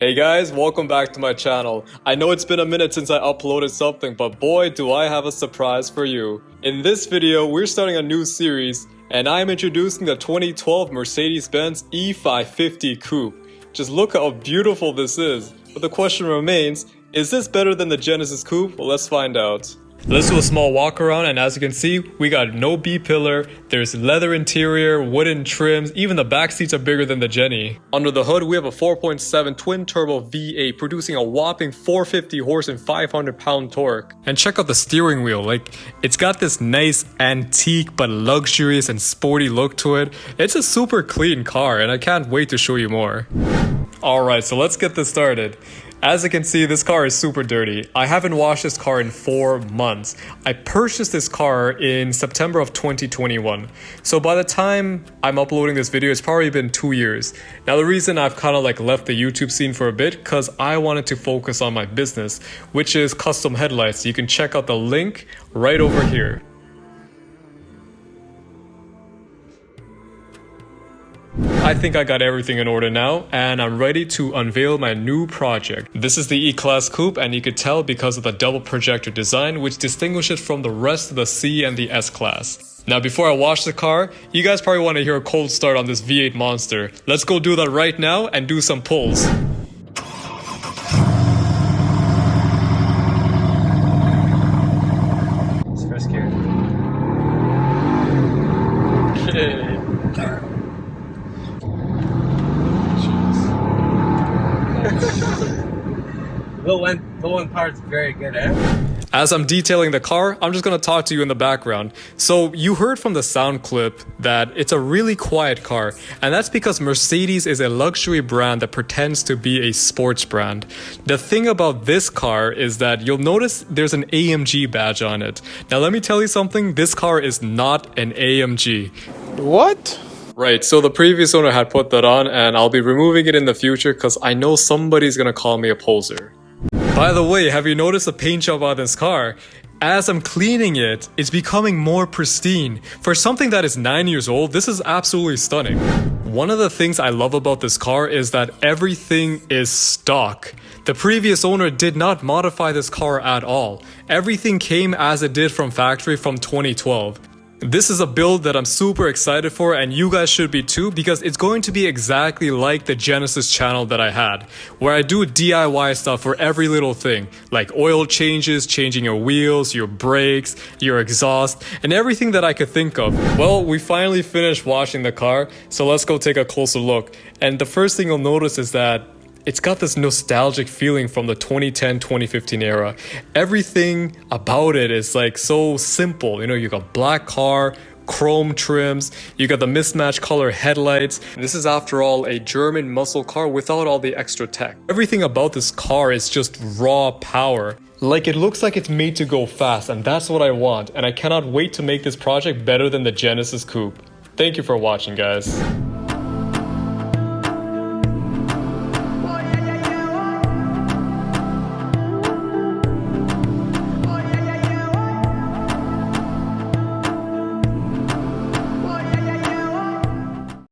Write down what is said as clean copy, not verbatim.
Hey guys, welcome back to my channel. I know it's been a minute since I uploaded something, but boy do I have a surprise for you. In this video, we're starting a new series, and I'm introducing the 2012 Mercedes-Benz E550 Coupe. Just look how beautiful this is. But the question remains, is this better than the Genesis Coupe? Well, let's find out. Let's do a small walk around, and as you can see, we got no B-pillar, there's leather interior, wooden trims, even the back seats are bigger than the Jenny. Under the hood, we have a 4.7 twin-turbo V8 producing a whopping 450 horse and 500 pound torque. And check out the steering wheel, it's got this nice antique but luxurious and sporty look to it. It's a super clean car, and I can't wait to show you more. Alright, so let's get this started. As you can see, this car is super dirty. I haven't washed this car in 4 months. I purchased this car in September of 2021. So by the time I'm uploading this video, it's probably been 2 years. Now the reason I've kind of left the YouTube scene for a bit, because I wanted to focus on my business, which is custom headlights. You can check out the link right over here. I think I got everything in order now, and I'm ready to unveil my new project. This is the E-Class Coupe, and you could tell because of the double projector design, which distinguishes it from the rest of the C and the S-Class. Now before I wash the car, you guys probably want to hear a cold start on this V8 monster. Let's go do that right now and do some pulls. It's first gear. Low end part's very good, eh? As I'm detailing the car, I'm just gonna talk to you in the background. So you heard from the sound clip that it's a really quiet car, and that's because Mercedes is a luxury brand that pretends to be a sports brand. The thing about this car is that you'll notice there's an AMG badge on it. Now let me tell you something, this car is not an AMG. What? Right, so the previous owner had put that on, and I'll be removing it in the future because I know somebody's gonna call me a poser. By the way, have you noticed the paint job on this car? As I'm cleaning it, it's becoming more pristine. For something that is 9 years old, this is absolutely stunning. One of the things I love about this car is that everything is stock. The previous owner did not modify this car at all. Everything came as it did from factory from 2012. This is a build that I'm super excited for, and you guys should be too, because it's going to be exactly like the Genesis channel that I had, where I do DIY stuff for every little thing, like oil changes, changing your wheels, your brakes, your exhaust, and everything that I could think of. Well, we finally finished washing the car, so let's go take a closer look. And the first thing you'll notice is that it's got this nostalgic feeling from the 2010-2015 era. Everything about it is so simple. You know, you got black car, chrome trims, you got the mismatched color headlights. This is after all a German muscle car without all the extra tech. Everything about this car is just raw power. It looks like it's made to go fast, and that's what I want. And I cannot wait to make this project better than the Genesis Coupe. Thank you for watching, guys.